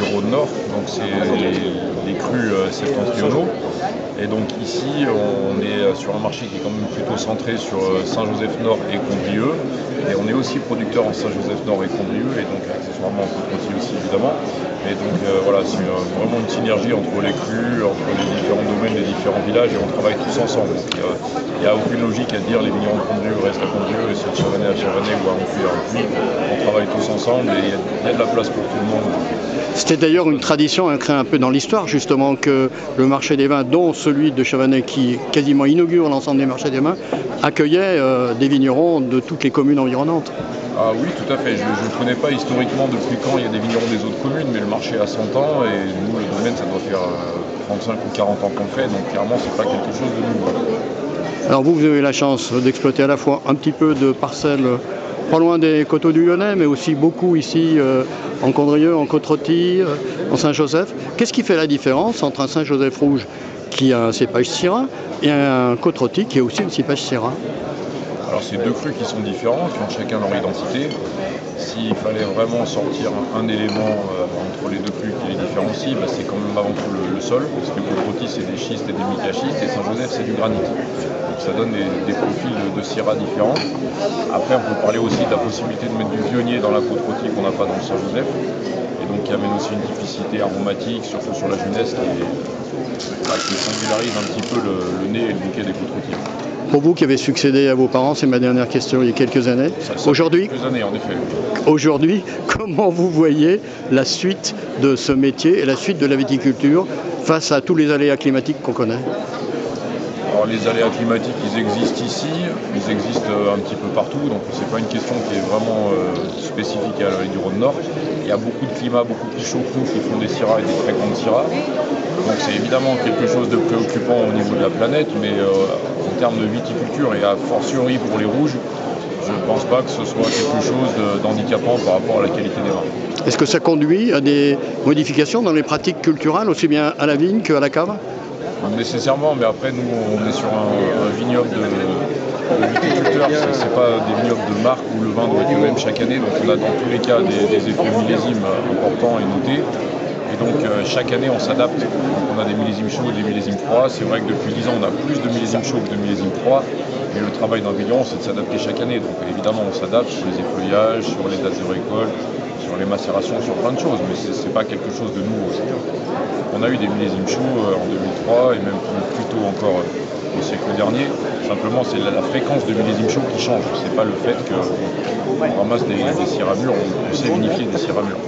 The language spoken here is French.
Rhône-Nord, donc c'est les crus septentrionaux. Et donc ici, on est sur un marché qui est quand même plutôt centré sur Saint-Joseph-Nord et Condrieu. Et on est aussi producteur en Saint-Joseph-Nord et Condrieu, et donc accessoirement en Côte-Rôtie aussi évidemment. Et donc voilà, c'est vraiment une synergie entre les crus, entre les différents domaines des différents villages, et on travaille tous ensemble. Donc il n'y a aucune logique à dire les vignerons de Condrieu restent à Condrieu et ceux de Chavanay à Chavanay ou à Ampuis à Ampuis. On travaille tous ensemble et il y a de la place pour tout le monde. C'était d'ailleurs une tradition ancrée un peu dans l'histoire, justement, que le marché des vins, dont celui de Chavanay qui quasiment inaugure l'ensemble des marchés des vins, accueillait des vignerons de toutes les communes environnantes. Ah oui, tout à fait. Je ne connais pas historiquement depuis quand il y a des vignerons des autres communes, mais le marché a 100 ans et nous, le domaine, ça doit faire 35 ou 40 ans qu'on le fait, donc clairement, c'est pas quelque chose de nouveau. Alors vous avez la chance d'exploiter à la fois un petit peu de parcelles pas loin des coteaux du Lyonnais, mais aussi beaucoup ici en Condrieu, en Côte-Rôtie, en Saint-Joseph. Qu'est-ce qui fait la différence entre un Saint-Joseph rouge qui a un cépage Syrah et un Côte-Rôtie qui a aussi un cépage Syrah? Alors c'est deux crus qui sont différents, qui ont chacun leur identité. S'il fallait vraiment sortir un élément entre les deux crus qui les différencie, c'est quand même avant tout le sol, parce que Côte-Rôtie c'est des schistes et des micachistes, et Saint-Joseph c'est du granit. Donc ça donne des profils de Syrah différents. Après on peut parler aussi de la possibilité de mettre du vionnier dans la Côte-Rôtie qu'on n'a pas dans le Saint-Joseph, et donc qui amène aussi une typicité aromatique, surtout sur la jeunesse, qui singularise un petit peu le nez et le bouquet des Côte-Rôties. Pour vous qui avez succédé à vos parents, c'est ma dernière question, il y a quelques années. Aujourd'hui, quelques années, en effet. Aujourd'hui, comment vous voyez la suite de ce métier et la suite de la viticulture face à tous les aléas climatiques qu'on connaît? Alors les aléas climatiques, ils existent ici, ils existent un petit peu partout, donc c'est pas une question qui est vraiment spécifique à la vallée du Rhône-Nord. Il y a beaucoup de climats beaucoup plus chauds que nous qui font des syrahs et des très grandes syrahs. Donc c'est évidemment quelque chose de préoccupant au niveau de la planète, mais en termes de viticulture et a fortiori pour les rouges, je ne pense pas que ce soit quelque chose d'handicapant par rapport à la qualité des vins. Est-ce que ça conduit à des modifications dans les pratiques culturelles, aussi bien à la vigne qu'à la cave? Nécessairement, mais après nous on est sur un vignoble de viticulteurs, c'est pas des vignobles de marque où le vin doit être le même chaque année, donc on a dans tous les cas des effets millésimes importants et notés. Et donc chaque année on s'adapte, donc on a des millésimes chauds et des millésimes froids. C'est vrai que depuis 10 ans on a plus de millésimes chauds que de millésimes froids, mais le travail d'un vigneron c'est de s'adapter chaque année, donc évidemment on s'adapte sur les effeuillages, sur les dates de récolte, sur les macérations, sur plein de choses, mais c'est pas quelque chose de nouveau. On a eu des millésimes chauds en 2003 et même plus tôt encore au siècle dernier. Simplement, c'est la fréquence de millésimes chauds qui change. C'est pas le fait qu'on ramasse des syrahs mûrs, on sait vinifier des syrahs mûrs.